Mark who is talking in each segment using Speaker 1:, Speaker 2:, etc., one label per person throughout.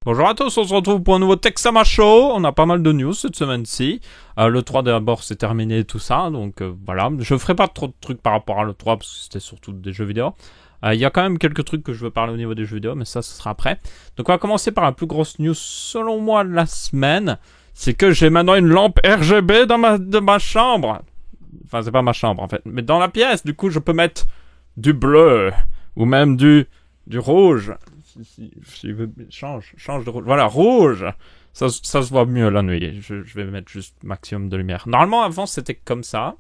Speaker 1: Bonjour à tous, on se retrouve pour un nouveau Texama Show. On a pas mal de news cette semaine-ci. Le 3 d'abord c'est terminé tout ça, donc voilà. Je ferai pas trop de trucs par rapport à le 3 parce que c'était surtout des jeux vidéo. Il y a quand même quelques trucs que je veux parler au niveau des jeux vidéo, mais ça ce sera après. Donc on va commencer par la plus grosse news selon moi de la semaine. C'est que j'ai maintenant une lampe RGB dans ma chambre. Enfin c'est pas ma chambre en fait, mais dans la pièce. Du coup je peux mettre du bleu ou même du rouge. Si change de rouge. Voilà, rouge. Ça se voit mieux la nuit. Je vais mettre juste maximum de lumière. Normalement, avant, c'était comme ça.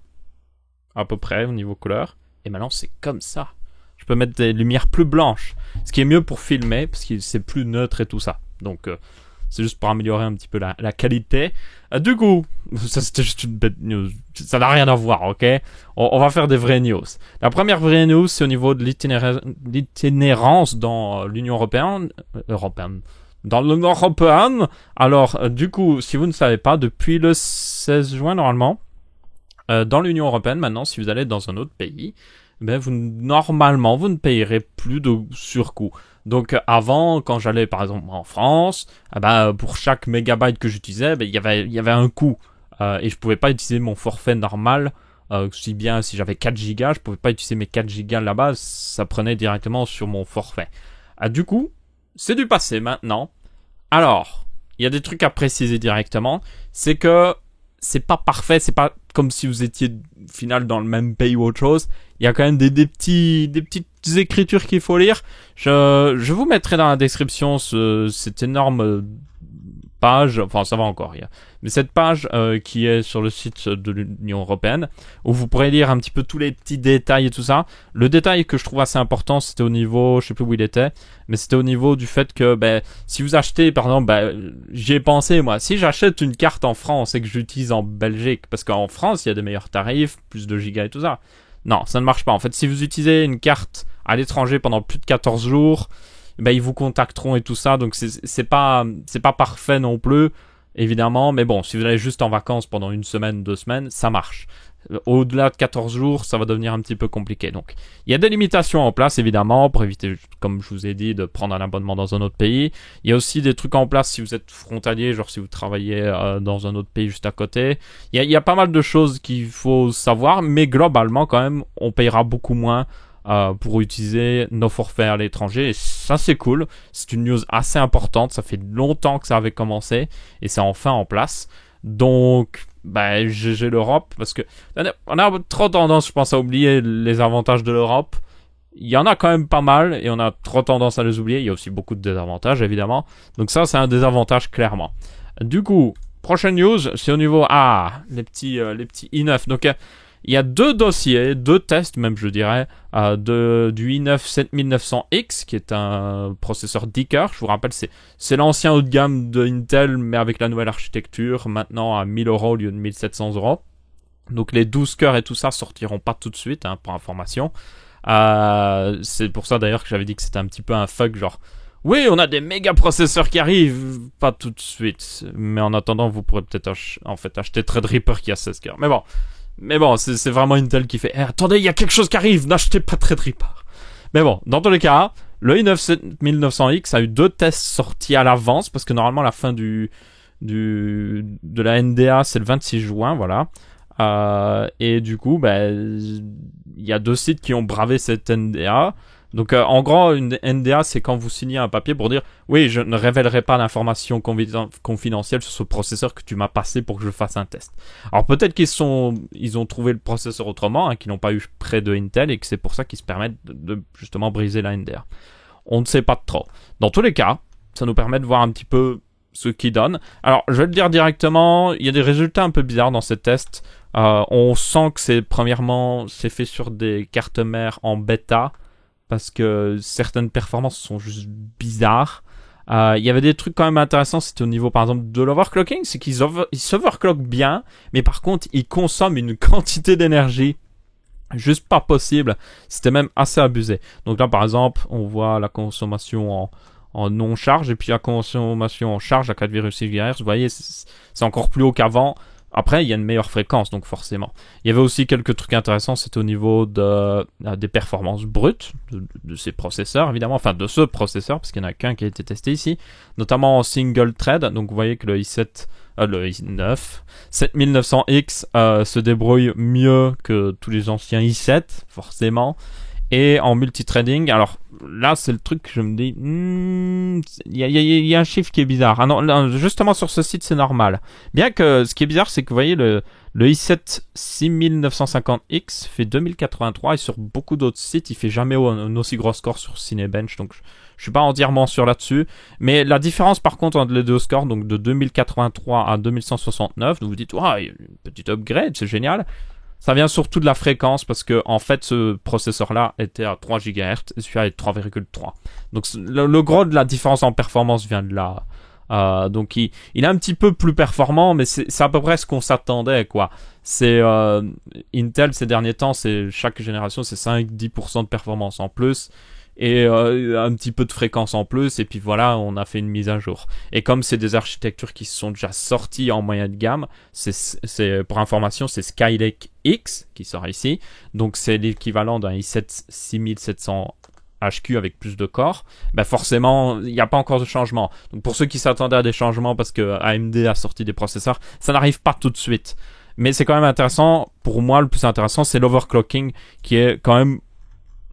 Speaker 1: À peu près, au niveau couleur. Et maintenant, c'est comme ça. Je peux mettre des lumières plus blanches. Ce qui est mieux pour filmer, parce que c'est plus neutre et tout ça. Donc, c'est juste pour améliorer un petit peu la qualité. Du coup, ça c'était juste une bête news. Ça n'a rien à voir, ok? On va faire des vraies news. La première vraie news, c'est au niveau de l'itinérance dans l'Union européenne. Dans l'Union européenne. Alors, du coup, si vous ne savez pas, depuis le 16 juin, normalement, dans l'Union européenne, maintenant, si vous allez dans un autre pays, ben normalement, vous ne payerez plus de surcoût. Donc avant, quand j'allais par exemple en France, pour chaque mégabyte que j'utilisais, il y avait un coût. Et je pouvais pas utiliser mon forfait normal. Si j'avais 4 gigas, je pouvais pas utiliser mes 4 gigas là-bas, ça prenait directement sur mon forfait. Du coup, c'est du passé maintenant. Alors, il y a des trucs à préciser directement. C'est que c'est pas parfait, c'est pas comme si vous étiez au final dans le même pays ou autre chose. Il y a quand même des petites écritures qu'il faut lire. Je vous mettrai dans la description cette énorme page, enfin ça va encore, mais cette page qui est sur le site de l'Union Européenne, où vous pourrez lire un petit peu tous les petits détails et tout ça. Le détail que je trouve assez important, c'était au niveau, je sais plus où il était, mais c'était au niveau du fait que si vous achetez, par exemple, j'y ai pensé moi, si j'achète une carte en France et que j'utilise en Belgique, parce qu'en France il y a des meilleurs tarifs, plus de gigas et tout ça, non, ça ne marche pas. En fait, si vous utilisez une carte à l'étranger pendant plus de 14 jours, ils vous contacteront et tout ça, donc c'est pas parfait non plus, évidemment, mais bon, si vous allez juste en vacances pendant une semaine, 2 semaines, ça marche. Au-delà de 14 jours, ça va devenir un petit peu compliqué. Donc, il y a des limitations en place, évidemment, pour éviter, comme je vous ai dit, de prendre un abonnement dans un autre pays. Il y a aussi des trucs en place si vous êtes frontalier, genre si vous travaillez dans un autre pays juste à côté. Il y a pas mal de choses qu'il faut savoir, mais globalement, quand même, on payera beaucoup moins pour utiliser nos forfaits à l'étranger, et ça c'est cool. C'est une news assez importante, ça fait longtemps que ça avait commencé et c'est enfin en place. Donc GG l'Europe, parce que on a trop tendance, je pense, à oublier les avantages de l'Europe. Il y en a quand même pas mal et on a trop tendance à les oublier. Il y a aussi beaucoup de désavantages évidemment, donc ça c'est un désavantage clairement. Du coup, prochaine news, c'est au niveau les petits i9. Donc il y a 2 dossiers, 2 tests même je dirais, du i9 7900X qui est un processeur 10 cœurs. Je vous rappelle, c'est l'ancien haut de gamme de Intel mais avec la nouvelle architecture, maintenant à 1000 € au lieu de 1700 €. Donc les 12 cœurs et tout ça sortiront pas tout de suite, pour information. C'est pour ça d'ailleurs que j'avais dit que c'était un petit peu un fuck, genre oui, on a des méga processeurs qui arrivent, pas tout de suite, mais en attendant vous pourrez peut-être acheter Threadripper qui a 16 cœurs. Mais bon, c'est vraiment Intel qui fait attendez, il y a quelque chose qui arrive, n'achetez pas Threadripper. Mais bon, dans tous les cas, le i9 7900X a eu 2 tests sortis à l'avance, parce que normalement la fin de la NDA c'est le 26 juin, voilà. Et du coup, il y a 2 sites qui ont bravé cette NDA. Donc en gros, une NDA, c'est quand vous signez un papier pour dire oui, je ne révélerai pas d'informations confidentielles sur ce processeur que tu m'as passé pour que je fasse un test. Alors peut-être ils ont trouvé le processeur autrement, qu'ils n'ont pas eu près de Intel et que c'est pour ça qu'ils se permettent de justement briser la NDA. On ne sait pas trop. Dans tous les cas, ça nous permet de voir un petit peu ce qu'ils donnent. Alors je vais le dire directement, il y a des résultats un peu bizarres dans ces tests. On sent que c'est fait sur des cartes mères en bêta, parce que certaines performances sont juste bizarres. Il y avait des trucs quand même intéressants, c'était au niveau par exemple de l'overclocking, c'est qu'ils s'overclockent bien, mais par contre ils consomment une quantité d'énergie juste pas possible. C'était même assez abusé. Donc là par exemple, on voit la consommation en non-charge, et puis la consommation en charge à 4,6 GHz, vous voyez, c'est encore plus haut qu'avant. Après, il y a une meilleure fréquence, donc forcément. Il y avait aussi quelques trucs intéressants, c'était au niveau des performances brutes de ces processeurs, évidemment, enfin de ce processeur, parce qu'il n'y en a qu'un qui a été testé ici, notamment en single thread. Donc vous voyez que le i9 7900X se débrouille mieux que tous les anciens i7, forcément. Et en multithreading, alors là c'est le truc que je me dis, il y a un chiffre qui est bizarre. Ah non, justement sur ce site c'est normal. Bien que ce qui est bizarre c'est que vous voyez le i7 6950X fait 2083 et sur beaucoup d'autres sites il fait jamais un aussi gros score sur Cinebench, donc je suis pas entièrement sûr là-dessus. Mais la différence par contre entre les deux scores, donc de 2083 à 2169, vous vous dites, ouais, une petite upgrade, c'est génial. Ça vient surtout de la fréquence parce que en fait ce processeur-là était à 3 GHz et celui-là est 3,3. Donc le gros de la différence en performance vient de là. Donc il est un petit peu plus performant, mais c'est à peu près ce qu'on s'attendait, quoi. C'est Intel ces derniers temps, c'est chaque génération c'est 5-10% de performance en plus. Et un petit peu de fréquence en plus, et puis voilà, on a fait une mise à jour. Et comme c'est des architectures qui sont déjà sorties en moyenne gamme, c'est pour information, c'est Skylake X qui sort ici, donc c'est l'équivalent d'un i7 6700 HQ avec plus de corps. Ben forcément, il n'y a pas encore de changement. Donc pour ceux qui s'attendaient à des changements parce que AMD a sorti des processeurs, ça n'arrive pas tout de suite. Mais c'est quand même intéressant. Pour moi, le plus intéressant, c'est l'overclocking qui est quand même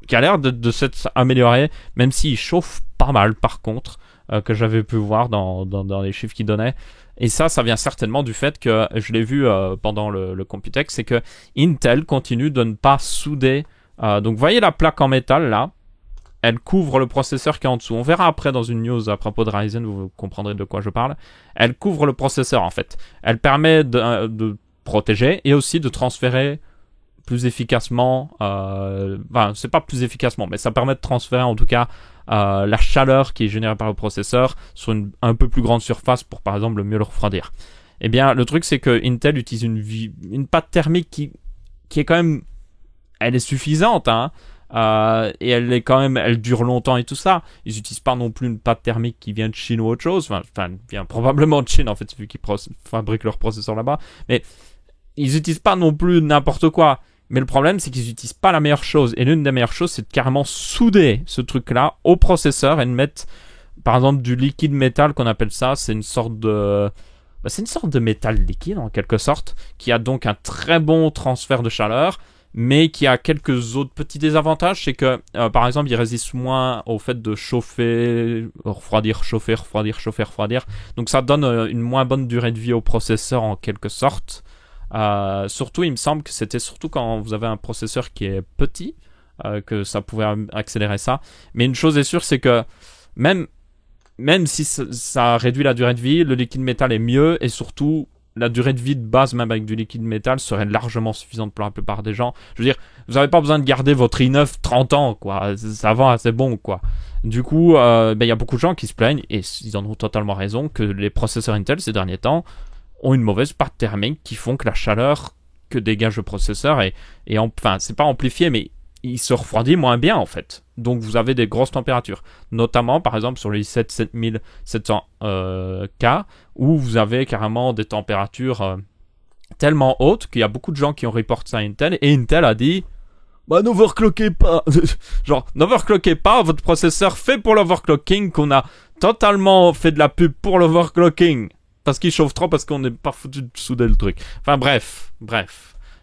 Speaker 1: qui a l'air de s'être amélioré, même s'il chauffe pas mal par contre, que j'avais pu voir dans les chiffres qu'il donnait. Et ça vient certainement du fait que, je l'ai vu pendant le Computex, c'est que Intel continue de ne pas souder. Donc vous voyez la plaque en métal là, elle couvre le processeur qui est en dessous. On verra après dans une news à propos de Ryzen, vous comprendrez de quoi je parle. Elle couvre le processeur en fait. Elle permet de protéger et aussi de transférer plus efficacement, enfin c'est pas plus efficacement, mais ça permet de transférer en tout cas la chaleur qui est générée par le processeur sur une un peu plus grande surface pour par exemple mieux le refroidir. Eh bien le truc c'est que Intel utilise une pâte thermique qui est quand même, elle est suffisante, hein, et elle dure longtemps et tout ça. Ils utilisent pas non plus une pâte thermique qui vient de Chine ou autre chose, enfin vient probablement de Chine en fait vu qu'ils fabriquent leurs processeurs là-bas, mais ils utilisent pas non plus n'importe quoi. Mais le problème, c'est qu'ils n'utilisent pas la meilleure chose. Et l'une des meilleures choses, c'est de carrément souder ce truc-là au processeur et de mettre, par exemple, du liquide métal qu'on appelle ça. C'est une sorte de métal liquide, en quelque sorte, qui a donc un très bon transfert de chaleur, mais qui a quelques autres petits désavantages. C'est que, par exemple, il résiste moins au fait de chauffer, refroidir, chauffer, refroidir, chauffer, refroidir. Donc ça donne une moins bonne durée de vie au processeur, en quelque sorte. Surtout il me semble que c'était surtout quand vous avez un processeur qui est petit que ça pouvait accélérer ça, mais une chose est sûre, c'est que même si ça réduit la durée de vie, le liquide métal est mieux, et surtout la durée de vie de base même avec du liquide métal serait largement suffisante pour la plupart des gens. Je veux dire, vous n'avez pas besoin de garder votre i9 30 ans quoi, ça va assez bon quoi. Du coup il y a beaucoup de gens qui se plaignent, et ils en ont totalement raison, que les processeurs Intel ces derniers temps ont une mauvaise pâte thermique qui font que la chaleur que dégage le processeur enfin c'est pas amplifié, mais il se refroidit moins bien en fait. Donc vous avez des grosses températures, notamment par exemple sur les i7 7700K où vous avez carrément des températures tellement hautes qu'il y a beaucoup de gens qui ont reporté ça à Intel, et Intel a dit bah n'overclockez pas. Genre n'overclockez pas, votre processeur fait pour l'overclocking, qu'on a totalement fait de la pub pour l'overclocking parce qu'il chauffe trop, parce qu'on n'est pas foutu de souder le truc. Enfin bref.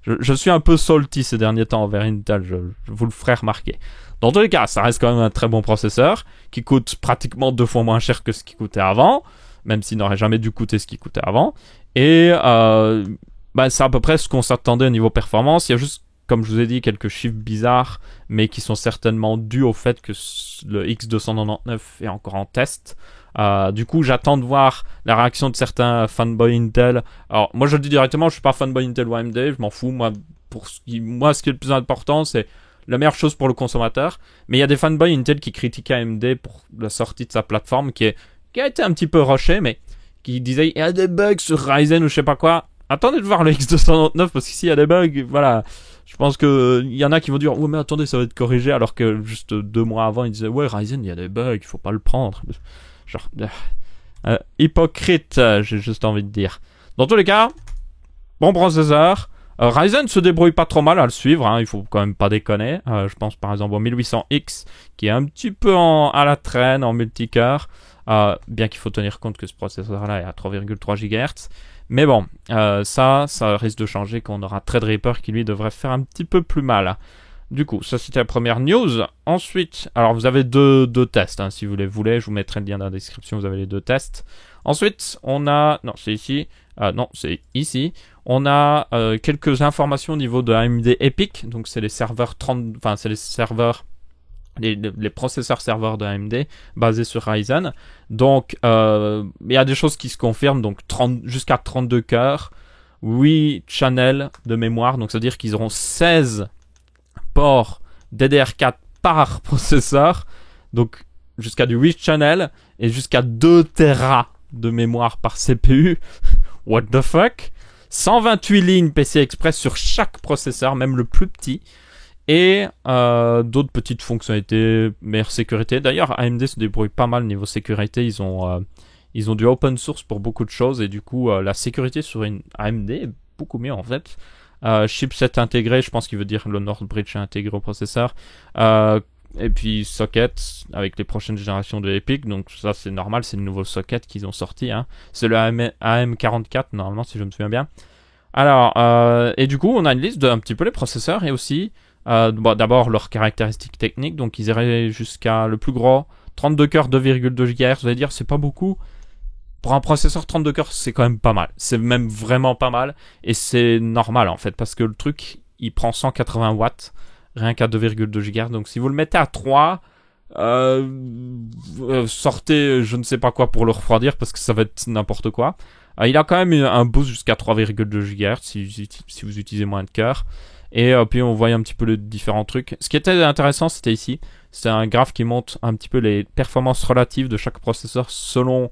Speaker 1: Je suis un peu salty ces derniers temps envers Intel, je vous le ferai remarquer. Dans tous les cas, ça reste quand même un très bon processeur, qui coûte pratiquement 2 fois moins cher que ce qui coûtait avant, même s'il n'aurait jamais dû coûter ce qui coûtait avant. Et c'est à peu près ce qu'on s'attendait au niveau performance. Il y a juste, comme je vous ai dit, quelques chiffres bizarres, mais qui sont certainement dus au fait que le X299 est encore en test. Du coup, j'attends de voir la réaction de certains fanboys Intel. Alors, moi, je le dis directement, je suis pas fanboy Intel ou AMD, je m'en fous. Moi, ce qui est le plus important, c'est la meilleure chose pour le consommateur. Mais il y a des fanboys Intel qui critiquent AMD pour la sortie de sa plateforme, qui a été un petit peu rushée, mais qui disaient il y a des bugs sur Ryzen ou je sais pas quoi. Attendez de voir le X299, parce qu'ici il y a des bugs, voilà. Je pense que il y en a qui vont dire ouais mais attendez, ça va être corrigé, alors que juste 2 mois avant ils disaient ouais Ryzen il y a des bugs, il faut pas le prendre. Genre hypocrite, j'ai juste envie de dire. Dans tous les cas, bon processeur. Ryzen se débrouille pas trop mal à le suivre, hein, il faut quand même pas déconner. Je pense par exemple au 1800X qui est un petit peu à la traîne en multicœur, bien qu'il faut tenir compte que ce processeur-là est à 3,3 GHz. Mais bon, ça risque de changer quand on aura Threadripper qui lui devrait faire un petit peu plus mal. Du coup, ça c'était la première news. Ensuite, alors vous avez deux tests, hein, si vous les voulez, je vous mettrai le lien dans la description, vous avez les deux tests. Ensuite, on a, non c'est ici, non c'est ici, on a quelques informations au niveau de AMD EPYC, donc c'est les serveurs c'est les serveurs, les processeurs serveurs de AMD basés sur Ryzen. Donc il y a des choses qui se confirment, donc jusqu'à 32 cœurs, 8 channels de mémoire, donc c'est à dire qu'ils auront 16 ports DDR4 par processeur, donc jusqu'à du 8 channels et jusqu'à 2 Tera de mémoire par CPU. What the fuck? 128 lignes PCI Express sur chaque processeur, même le plus petit. Et d'autres petites fonctionnalités, meilleure sécurité. D'ailleurs, AMD se débrouille pas mal niveau sécurité. Ils ont du open source pour beaucoup de choses. Et du coup, la sécurité sur une AMD est beaucoup mieux en fait. Chipset intégré, je pense qu'il veut dire le Northbridge intégré au processeur. Et puis socket avec les prochaines générations de EPYC, donc ça c'est normal, c'est le nouveau socket qu'ils ont sorti, hein. C'est le AM44 normalement si je me souviens bien. Alors, et du coup on a une liste d'un petit peu les processeurs et aussi d'abord leurs caractéristiques techniques, donc ils iraient jusqu'à le plus gros 32 cœurs 2,2 GHz, vous allez dire c'est pas beaucoup. Pour un processeur 32 cœurs c'est quand même pas mal, c'est même vraiment pas mal et c'est normal en fait parce que le truc il prend 180 watts. Rien qu'à 2,2 GHz. Donc si vous le mettez à 3, sortez je ne sais pas quoi pour le refroidir parce que ça va être n'importe quoi. Il a quand même un boost jusqu'à 3,2 GHz si vous utilisez moins de cœur. Et puis on voit un petit peu les différents trucs. Ce qui était intéressant c'était ici. C'est un graphe qui montre un petit peu les performances relatives de chaque processeur selon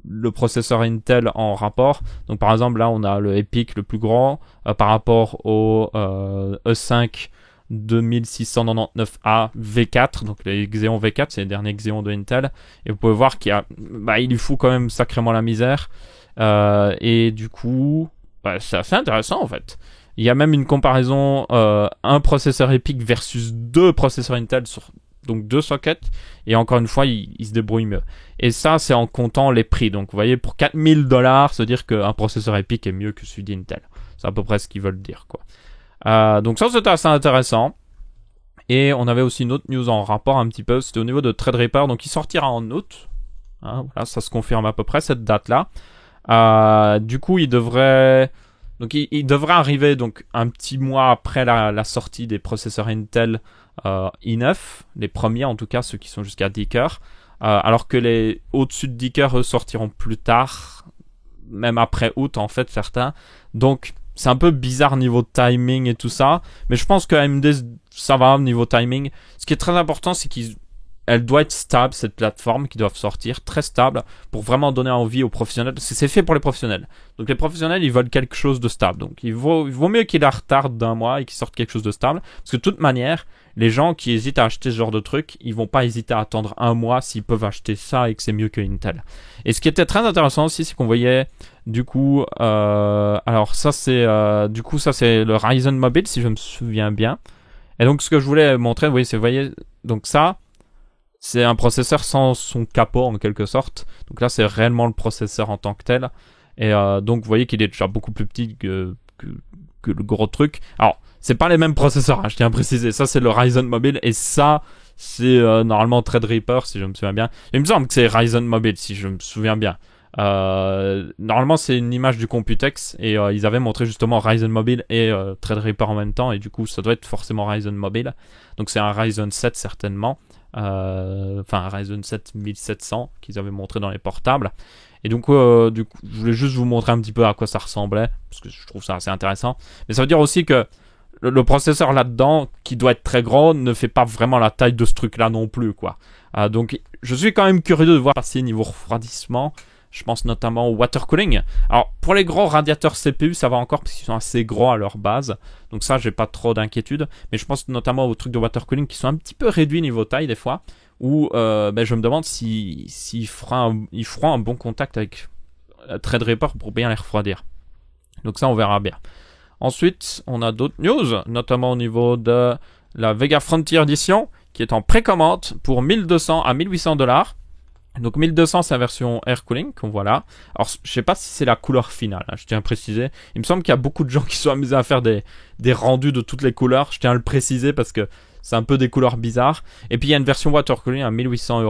Speaker 1: le processeur Intel en rapport. Donc par exemple là on a le EPYC le plus grand par rapport au E5 2699A V4, donc les Xeon V4, c'est les derniers Xeon de Intel, et vous pouvez voir qu'il lui fout quand même sacrément la misère, et du coup, c'est assez intéressant en fait. Il y a même une comparaison, un processeur EPYC versus deux processeurs Intel sur donc deux sockets, et encore une fois, il se débrouille mieux. Et ça, c'est en comptant les prix. Donc vous voyez, pour $4000, se dire qu'un processeur EPYC est mieux que celui d'Intel. C'est à peu près ce qu'ils veulent dire, quoi. Donc ça c'était assez intéressant. Et on avait aussi une autre news en rapport un petit peu, c'était au niveau de Threadripper, donc il sortira en août, hein, voilà, ça se confirme à peu près cette date là. Du coup il devrait arriver donc un petit mois après la sortie des processeurs Intel i9, les premiers en tout cas, ceux qui sont jusqu'à 10 cœurs, alors que les au-dessus de 10 cœurs eux sortiront plus tard, même après août en fait certains. Donc c'est un peu bizarre niveau timing et tout ça, mais je pense que AMD ça va niveau timing. Ce qui est très important, c'est qu'elle doit être stable, cette plateforme qui doit sortir, très stable, pour vraiment donner envie aux professionnels, parce que c'est fait pour les professionnels. Donc les professionnels, ils veulent quelque chose de stable. Donc il vaut mieux qu'il la retarde d'un mois et qu'il sorte quelque chose de stable, parce que de toute manière, les gens qui hésitent à acheter ce genre de truc, ils vont pas hésiter à attendre un mois s'ils peuvent acheter ça et que c'est mieux que Intel. Et ce qui était très intéressant aussi, c'est qu'on voyait du coup, alors ça c'est le Ryzen Mobile si je me souviens bien. Et donc ce que je voulais montrer, vous voyez, donc ça, c'est un processeur sans son capot en quelque sorte. Donc là c'est réellement le processeur en tant que tel. Et donc vous voyez qu'il est déjà beaucoup plus petit que le gros truc. Alors c'est pas les mêmes processeurs, hein, je tiens à préciser. Ça c'est le Ryzen Mobile et ça c'est normalement Threadripper si je me souviens bien. Il me semble que c'est Ryzen Mobile si je me souviens bien. Normalement c'est une image du Computex et ils avaient montré justement Ryzen Mobile et Threadripper en même temps et du coup ça doit être forcément Ryzen Mobile. Donc c'est un Ryzen 7 certainement, un Ryzen 7 1700 qu'ils avaient montré dans les portables. Et donc du coup je voulais juste vous montrer un petit peu à quoi ça ressemblait parce que je trouve ça assez intéressant. Mais ça veut dire aussi que le processeur là-dedans, qui doit être très gros, ne fait pas vraiment la taille de ce truc-là non plus, quoi. Donc je suis quand même curieux de voir passer niveau refroidissement. Je pense notamment au water cooling. Alors, pour les gros radiateurs CPU, ça va encore parce qu'ils sont assez gros à leur base. Donc ça, j'ai pas trop d'inquiétude. Mais je pense notamment aux trucs de water cooling qui sont un petit peu réduits niveau taille des fois. Où je me demande s'ils feront un bon contact avec Threadripper pour bien les refroidir. Donc ça, on verra bien. Ensuite, on a d'autres news, notamment au niveau de la Vega Frontier Edition, qui est en précommande pour 1200 à 1800 $. Donc 1200, c'est la version Air Cooling qu'on voit là. Alors, je sais pas si c'est la couleur finale, hein, je tiens à préciser. Il me semble qu'il y a beaucoup de gens qui sont amusés à faire des rendus de toutes les couleurs. Je tiens à le préciser parce que c'est un peu des couleurs bizarres. Et puis, il y a une version Water Cooling à 1800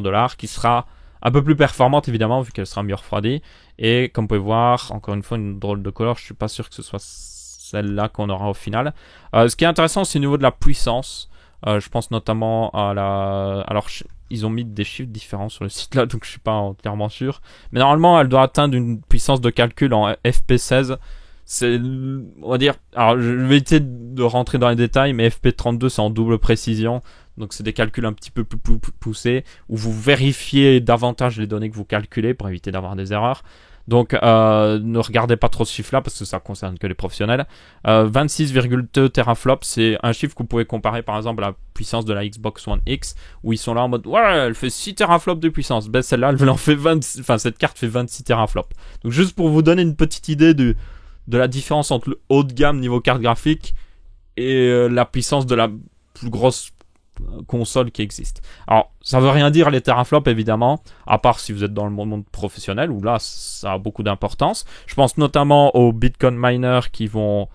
Speaker 1: $, qui sera un peu plus performante, évidemment, vu qu'elle sera mieux refroidie. Et comme vous pouvez voir, encore une fois, une drôle de couleur. Je suis pas sûr que ce soit celle-là qu'on aura au final. Ce qui est intéressant, c'est au niveau de la puissance. Je pense notamment à la... Alors, ils ont mis des chiffres différents sur le site là, donc je suis pas entièrement sûr. Mais normalement, elle doit atteindre une puissance de calcul en FP16. C'est, on va dire... Alors, je vais éviter de rentrer dans les détails, mais FP32, c'est en double précision. Donc, c'est des calculs un petit peu plus poussés, où vous vérifiez davantage les données que vous calculez pour éviter d'avoir des erreurs. Donc, ne regardez pas trop ce chiffre-là parce que ça concerne que les professionnels. 26,2 teraflops, c'est un chiffre que vous pouvez comparer par exemple à la puissance de la Xbox One X, où ils sont là en mode ouais, elle fait 6 teraflops de puissance. Ben celle-là, elle en fait 26, enfin cette carte fait 26 teraflops. Donc juste pour vous donner une petite idée de la différence entre le haut de gamme niveau carte graphique et la puissance de la plus grosse console qui existe. Alors, ça veut rien dire les teraflops évidemment, à part si vous êtes dans le monde professionnel où là ça a beaucoup d'importance. Je pense notamment aux Bitcoin miners qui vont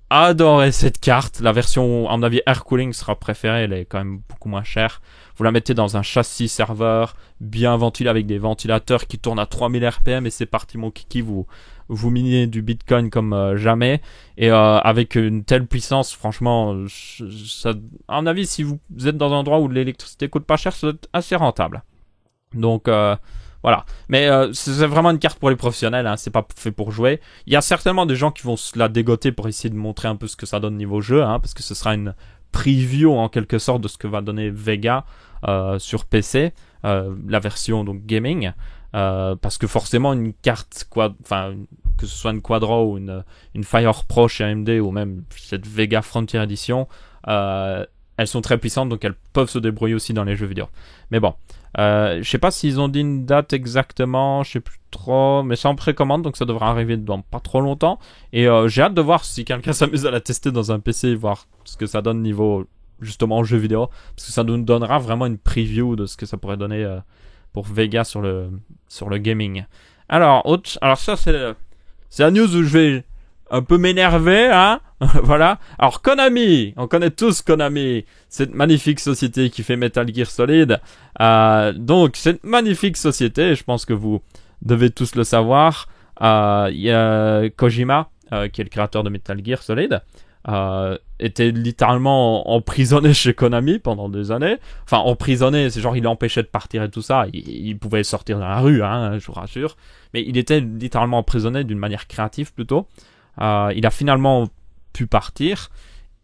Speaker 1: adorer cette carte. La version, à mon avis, Air Cooling sera préférée, elle est quand même beaucoup moins chère. Vous la mettez dans un châssis serveur bien ventilé avec des ventilateurs qui tournent à 3000 RPM et c'est parti mon kiki, vous minez du Bitcoin comme jamais. Et avec une telle puissance, franchement, ça, à mon avis, si vous êtes dans un endroit où l'électricité coûte pas cher, ça doit être assez rentable. Donc voilà. Mais c'est vraiment une carte pour les professionnels, hein, c'est pas fait pour jouer. Il y a certainement des gens qui vont se la dégoter pour essayer de montrer un peu ce que ça donne niveau jeu, hein, parce que ce sera une preview en quelque sorte de ce que va donner Vega sur PC, la version donc gaming. Parce que forcément une carte que ce soit une Quadro ou une Fire Pro chez AMD ou même cette Vega Frontier Edition, elles sont très puissantes donc elles peuvent se débrouiller aussi dans les jeux vidéo. Mais bon, je sais pas s'ils ont dit une date exactement, je sais plus trop, mais c'est en précommande donc ça devrait arriver dans pas trop longtemps. Et j'ai hâte de voir si quelqu'un s'amuse à la tester dans un PC et voir ce que ça donne niveau justement jeux vidéo, parce que ça nous donnera vraiment une preview de ce que ça pourrait donner pour Vega sur le gaming. Alors ça c'est la news où je vais un peu m'énerver, hein. Voilà. Alors Konami, on connaît tous Konami, cette magnifique société qui fait Metal Gear Solid. Donc cette magnifique société, je pense que vous devez tous le savoir. Il y a Kojima, qui est le créateur de Metal Gear Solid. Était littéralement emprisonné chez Konami pendant des années. Enfin, emprisonné, c'est genre il l'empêchait de partir et tout ça. Il pouvait sortir dans la rue, hein, je vous rassure. Mais il était littéralement emprisonné d'une manière créative plutôt. Il a finalement pu partir.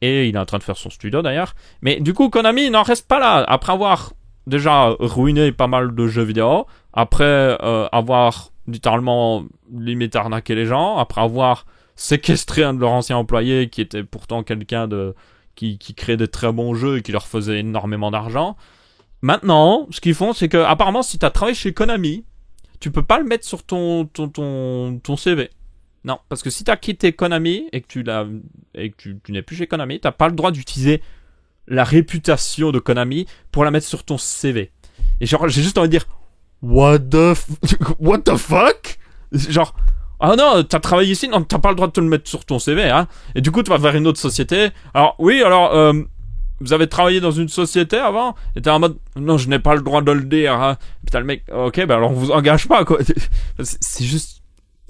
Speaker 1: Et il est en train de faire son studio d'ailleurs. Mais du coup, Konami n'en reste pas là. Après avoir déjà ruiné pas mal de jeux vidéo. Après avoir littéralement limite arnaqué les gens. Après avoir séquestré un de leurs anciens employés qui était pourtant quelqu'un qui créait des très bons jeux et qui leur faisait énormément d'argent. Maintenant, ce qu'ils font, c'est que apparemment, si tu as travaillé chez Konami, tu peux pas le mettre sur ton CV. Non, parce que si tu as quitté Konami et que tu n'es plus chez Konami, t'as pas le droit d'utiliser la réputation de Konami pour la mettre sur ton CV. Et genre, j'ai juste envie de dire what the fuck? Genre, ah non, t'as travaillé ici, non, t'as pas le droit de te le mettre sur ton CV, hein. Et du coup, tu vas vers une autre société. Alors, oui, vous avez travaillé dans une société avant? Et t'es en mode, non, je n'ai pas le droit de le dire, hein. Putain, le mec, ok, ben alors on vous engage pas, quoi. C'est juste,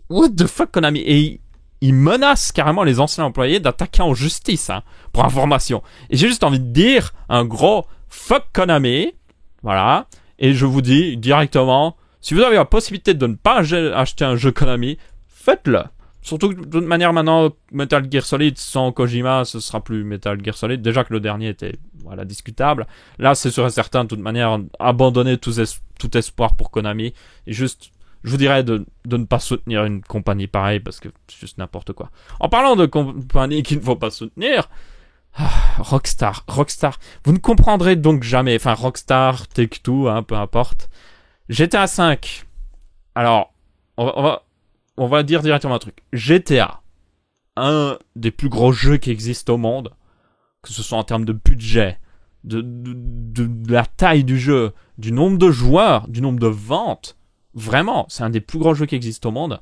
Speaker 1: what the fuck, Konami? Et il menace carrément les anciens employés d'attaquer en justice, hein, pour information. Et j'ai juste envie de dire un gros fuck Konami. Voilà. Et je vous dis directement, si vous avez la possibilité de ne pas acheter un jeu Konami, faites-le. Surtout que de toute manière maintenant, Metal Gear Solid sans Kojima, ce sera plus Metal Gear Solid. Déjà que le dernier était discutable. Là, c'est sûr et certain, de toute manière, abandonner tout espoir pour Konami. Et juste, je vous dirais de ne pas soutenir une compagnie pareille parce que c'est juste n'importe quoi. En parlant de compagnies qu'il ne faut pas soutenir, Rockstar. Vous ne comprendrez donc jamais. Enfin, Rockstar, Take-Two, hein, peu importe. GTA 5. Alors, on va on va dire directement un truc. GTA, un des plus gros jeux qui existent au monde, que ce soit en termes de budget, de la taille du jeu, du nombre de joueurs, du nombre de ventes, vraiment, c'est un des plus gros jeux qui existent au monde.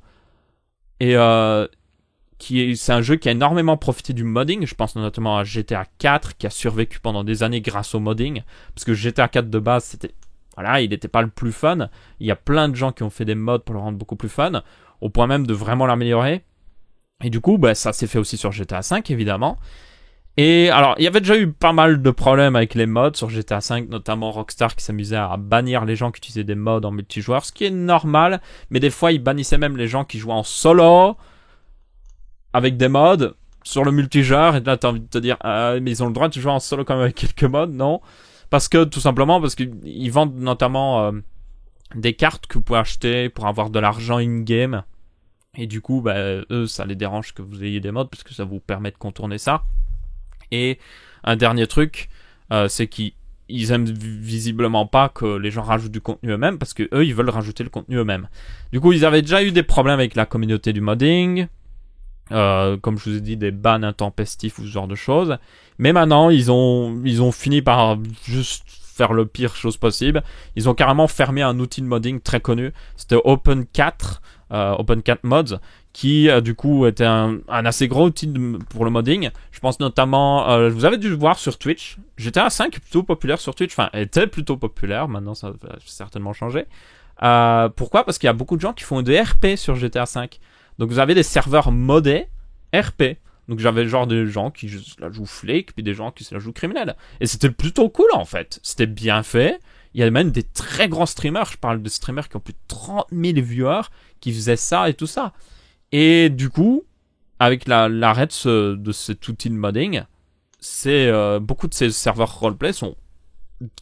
Speaker 1: Et c'est un jeu qui a énormément profité du modding. Je pense notamment à GTA 4 qui a survécu pendant des années grâce au modding. Parce que GTA 4 de base, il n'était pas le plus fun. Il y a plein de gens qui ont fait des mods pour le rendre beaucoup plus fun, au point même de vraiment l'améliorer. Et du coup, ça s'est fait aussi sur GTA 5 évidemment. Et alors, il y avait déjà eu pas mal de problèmes avec les mods sur GTA 5, notamment Rockstar qui s'amusait à bannir les gens qui utilisaient des mods en multijoueur, ce qui est normal, mais des fois ils bannissaient même les gens qui jouaient en solo avec des mods sur le multijoueur, et là t'as envie de te dire mais ils ont le droit de jouer en solo quand même avec quelques mods, non? Parce qu'ils vendent notamment des cartes que vous pouvez acheter pour avoir de l'argent in-game, et du coup eux ça les dérange que vous ayez des mods parce que ça vous permet de contourner ça. Et un dernier truc, c'est qu'ils aiment visiblement pas que les gens rajoutent du contenu eux-mêmes, parce que eux ils veulent rajouter le contenu eux-mêmes. Du coup ils avaient déjà eu des problèmes avec la communauté du modding, comme je vous ai dit, des bans intempestifs ou ce genre de choses. Mais maintenant ils ont fini par juste faire le pire chose possible. Ils ont carrément fermé un outil de modding très connu, c'était Open4 Mods, qui du coup était un assez gros outil pour le modding. Je pense notamment, vous avez dû le voir sur Twitch, GTA 5 est plutôt populaire sur Twitch, enfin était plutôt populaire, maintenant ça va certainement changer. Pourquoi? Parce qu'il y a beaucoup de gens qui font des RP sur GTA 5. Donc vous avez des serveurs modés RP. Donc j'avais genre des gens qui se la jouent flic, puis des gens qui se la jouent criminel. Et c'était plutôt cool en fait, c'était bien fait. Il y a même des très grands streamers, je parle de streamers qui ont plus de 30 000 viewers, qui faisaient ça et tout ça. Et du coup, avec l'arrêt de cet outil de modding, beaucoup de ces serveurs roleplay sont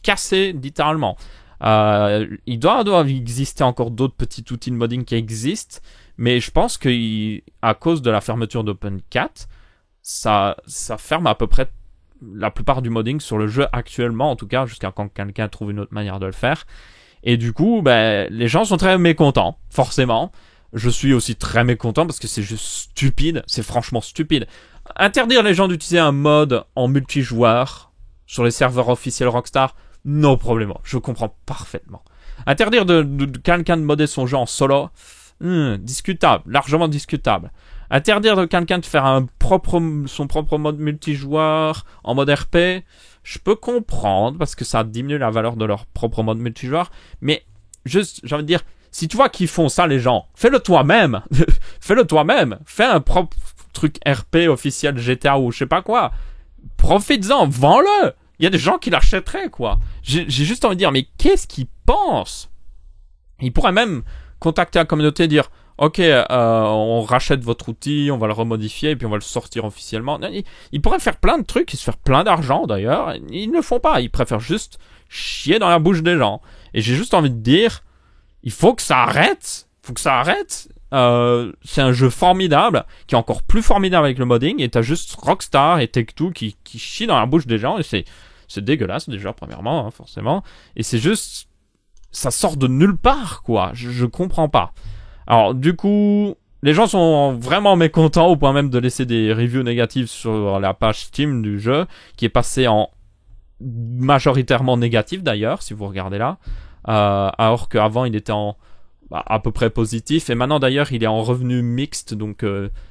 Speaker 1: cassés littéralement. Il doit exister encore d'autres petits outils de modding qui existent, mais je pense qu'à cause de la fermeture d'Open4, ça ferme à peu près la plupart du modding sur le jeu actuellement, en tout cas jusqu'à quand quelqu'un trouve une autre manière de le faire. Et du coup, les gens sont très mécontents, forcément. Je suis aussi très mécontent parce que c'est juste stupide, c'est franchement stupide. Interdire les gens d'utiliser un mode en multijoueur sur les serveurs officiels Rockstar, no problème, je comprends parfaitement. Interdire de quelqu'un de modder son jeu en solo, discutable, largement discutable. Interdire de quelqu'un de faire son propre mode multijoueur en mode RP, je peux comprendre parce que ça diminue la valeur de leur propre mode multijoueur, mais juste, j'ai envie de dire, si tu vois qu'ils font ça, les gens, fais-le toi-même. Fais-le toi-même. Fais un propre truc RP officiel GTA ou je sais pas quoi. Profites-en, vends-le. Il y a des gens qui l'achèteraient, quoi. J'ai juste envie de dire, mais qu'est-ce qu'ils pensent? Ils pourraient même contacter la communauté et dire, ok, on rachète votre outil, on va le remodifier et puis on va le sortir officiellement. Ils pourraient faire plein de trucs, ils se faire plein d'argent d'ailleurs. Ils ne le font pas. Ils préfèrent juste chier dans la bouche des gens. Et j'ai juste envie de dire, il faut que ça arrête. C'est un jeu formidable, qui est encore plus formidable avec le modding, et t'as juste Rockstar et Take-Two qui chient dans la bouche des gens, et c'est dégueulasse déjà, premièrement, hein, forcément. Et c'est juste, ça sort de nulle part, quoi. Je comprends pas. Alors, du coup, les gens sont vraiment mécontents, au point même de laisser des reviews négatives sur la page Steam du jeu, qui est passée en majoritairement négatif d'ailleurs, si vous regardez là. Alors qu'avant il était à peu près positif, et maintenant d'ailleurs il est en revenu mixte, donc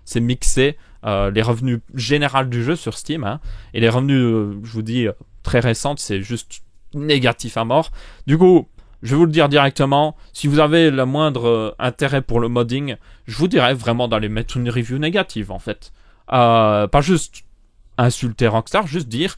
Speaker 1: c'est mixé, les revenus généraux du jeu sur Steam, hein, et les revenus, je vous dis, très récents, c'est juste négatif à mort. Du coup, je vais vous le dire directement, si vous avez le moindre intérêt pour le modding, je vous dirais vraiment d'aller mettre une review négative en fait. Pas juste insulter Rockstar, juste dire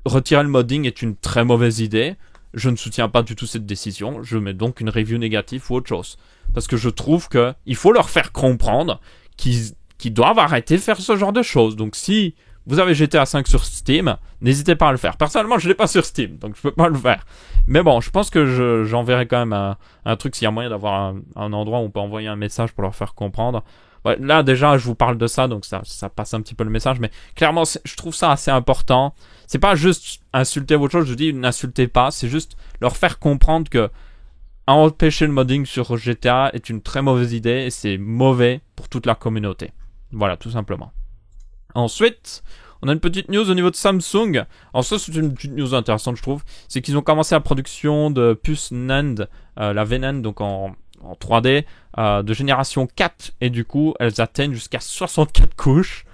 Speaker 1: retirer le modding est une très mauvaise idée. Je ne soutiens pas du tout cette décision. Je mets donc une review négative ou autre chose. Parce que je trouve que il faut leur faire comprendre qu'ils doivent arrêter de faire ce genre de choses. Donc si vous avez GTA 5 sur Steam, n'hésitez pas à le faire. Personnellement, je l'ai pas sur Steam, donc je peux pas le faire. Mais bon, je pense que j'enverrai quand même un truc s'il y a moyen d'avoir un endroit où on peut envoyer un message pour leur faire comprendre. Ouais, là déjà je vous parle de ça, donc ça passe un petit peu le message, mais clairement je trouve ça assez important. C'est pas juste insulter ou autre chose, je dis n'insultez pas, c'est juste leur faire comprendre que empêcher le modding sur GTA est une très mauvaise idée et c'est mauvais pour toute la communauté. Voilà, tout simplement. Ensuite, on a une petite news au niveau de Samsung. Alors ça, c'est une petite news intéressante, je trouve. C'est qu'ils ont commencé la production de puces NAND, la VNAND, donc en 3D, de génération 4. Et du coup, elles atteignent jusqu'à 64 couches.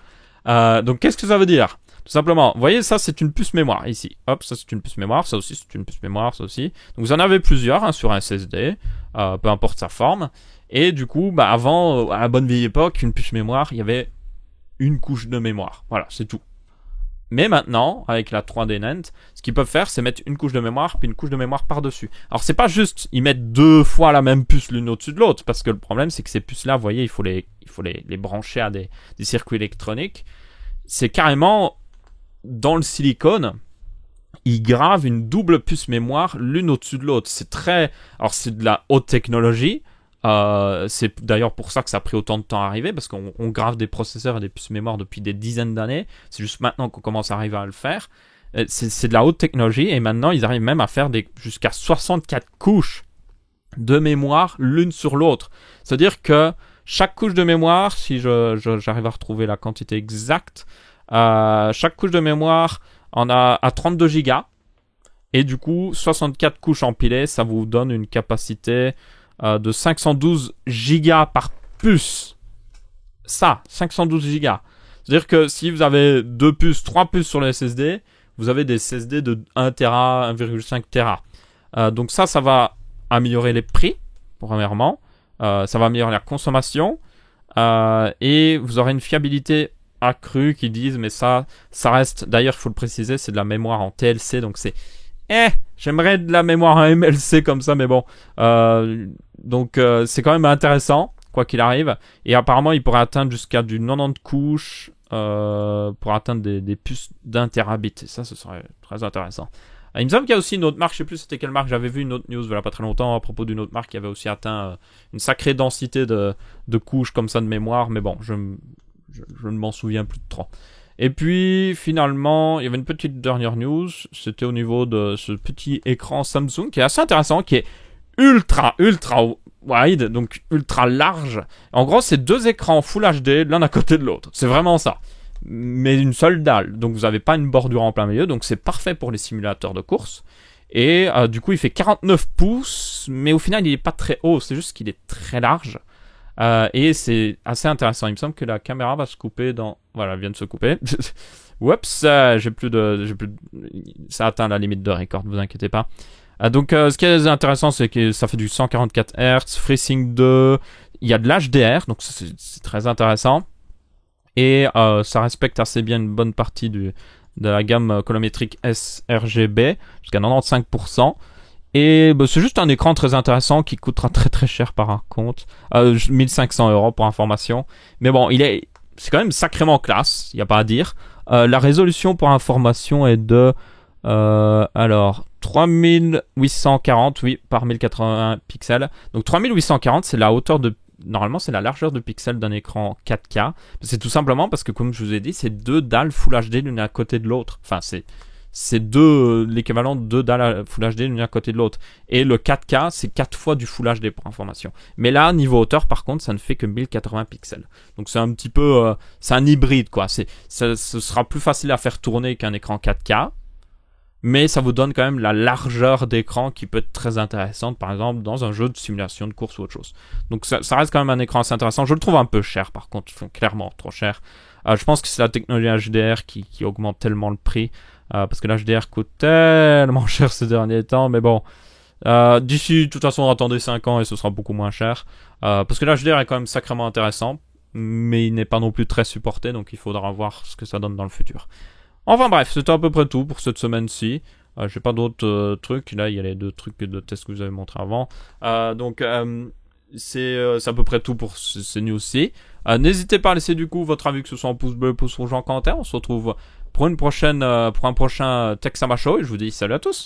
Speaker 1: Donc, qu'est-ce que ça veut dire ? Tout simplement, vous voyez, ça, c'est une puce mémoire, ici. Hop, ça, c'est une puce mémoire. Ça aussi, c'est une puce mémoire, ça aussi. Donc, vous en avez plusieurs, hein, sur un SSD, peu importe sa forme. Et du coup, bah, avant, à la bonne vieille époque, une puce mémoire, il y avait une couche de mémoire. Voilà, c'est tout. Mais maintenant, avec la 3D NAND, ce qu'ils peuvent faire, c'est mettre une couche de mémoire, puis une couche de mémoire par-dessus. Alors, c'est pas juste, ils mettent 2 fois la même puce l'une au-dessus de l'autre, parce que le problème, c'est que ces puces-là, vous voyez, il faut les brancher à des circuits électroniques. C'est carrément, dans le silicone, ils gravent une double puce mémoire l'une au-dessus de l'autre. C'est très... Alors, c'est de la haute technologie. C'est d'ailleurs pour ça que ça a pris autant de temps à arriver, parce qu'on grave des processeurs et des puces mémoire depuis des dizaines d'années. C'est juste maintenant qu'on commence à arriver à le faire. C'est de la haute technologie, et maintenant ils arrivent même à faire jusqu'à 64 couches de mémoire l'une sur l'autre. C'est-à-dire que chaque couche de mémoire, si j'arrive à retrouver la quantité exacte, chaque couche de mémoire en a à 32 Go, et du coup 64 couches empilées, ça vous donne une capacité de 512 gigas par puce. Ça, 512 gigas. C'est-à-dire que si vous avez 2 puces, 3 puces sur le SSD, vous avez des SSD de 1 Tera, 1,5 Tera. Donc ça va améliorer les prix, premièrement. Ça va améliorer la consommation. Et vous aurez une fiabilité accrue qui disent, mais ça reste, d'ailleurs, il faut le préciser, c'est de la mémoire en TLC, donc c'est... j'aimerais de la mémoire en MLC comme ça, mais bon. Donc c'est quand même intéressant, quoi qu'il arrive. Et apparemment, il pourrait atteindre jusqu'à du 90 couches pour atteindre des puces d'1 terabit. Et ça, ce serait très intéressant. Il me semble qu'il y a aussi une autre marque, je sais plus c'était quelle marque, j'avais vu une autre news voilà pas très longtemps à propos d'une autre marque qui avait aussi atteint une sacrée densité de couches comme ça de mémoire, mais bon, je ne m'en souviens plus de trop. Et puis, finalement, il y avait une petite dernière news. C'était au niveau de ce petit écran Samsung qui est assez intéressant, qui est ultra wide, donc ultra large. En gros, c'est 2 écrans Full HD, l'un à côté de l'autre. C'est vraiment ça. Mais une seule dalle. Donc, vous n'avez pas une bordure en plein milieu. Donc, c'est parfait pour les simulateurs de course. Et du coup, il fait 49 pouces. Mais au final, il n'est pas très haut. C'est juste qu'il est très large. Et c'est assez intéressant. Il me semble que la caméra va se couper dans... Voilà, elle vient de se couper. Oups, j'ai plus de... Ça atteint la limite de record, ne vous inquiétez pas. Donc, ce qui est intéressant, c'est que ça fait du 144 Hz, FreeSync 2, il y a de l'HDR, donc c'est très intéressant. Et ça respecte assez bien une bonne partie de la gamme colorimétrique sRGB, jusqu'à 95%. Et bah, c'est juste un écran très intéressant qui coûtera très très cher par contre. 1500 € pour information. Mais bon, c'est quand même sacrément classe, il n'y a pas à dire. La résolution pour information est de 3840 par 1080 pixels. Donc 3840, c'est la hauteur de... Normalement, c'est la largeur de pixels d'un écran 4K. C'est tout simplement parce que, comme je vous ai dit, c'est 2 dalles Full HD l'une à côté de l'autre. Enfin, c'est l'équivalent de 2 dalles Full HD l'une à côté de l'autre. Et le 4K, c'est 4 fois du Full HD pour information. Mais là, niveau hauteur, par contre, ça ne fait que 1080 pixels. Donc c'est un petit peu... c'est un hybride, quoi. Ce sera plus facile à faire tourner qu'un écran 4K. Mais ça vous donne quand même la largeur d'écran qui peut être très intéressante, par exemple, dans un jeu de simulation de course ou autre chose. Donc ça reste quand même un écran assez intéressant. Je le trouve un peu cher, par contre, clairement trop cher. Je pense que c'est la technologie HDR qui augmente tellement le prix. Parce que l'HDR coûte tellement cher ces derniers temps, mais bon, d'ici, de toute façon, attendez 5 ans et ce sera beaucoup moins cher, parce que l'HDR est quand même sacrément intéressant, mais il n'est pas non plus très supporté, donc il faudra voir ce que ça donne dans le futur. Enfin bref, c'était à peu près tout pour cette semaine-ci. J'ai pas d'autres trucs, là il y a les 2 trucs de tests que vous avez montré avant, donc c'est à peu près tout pour ces news-ci. N'hésitez pas à laisser du coup votre avis, que ce soit en pouce bleu, pouce rouge en commentaire. On se retrouve pour un prochain Tech Sama Show et je vous dis salut à tous.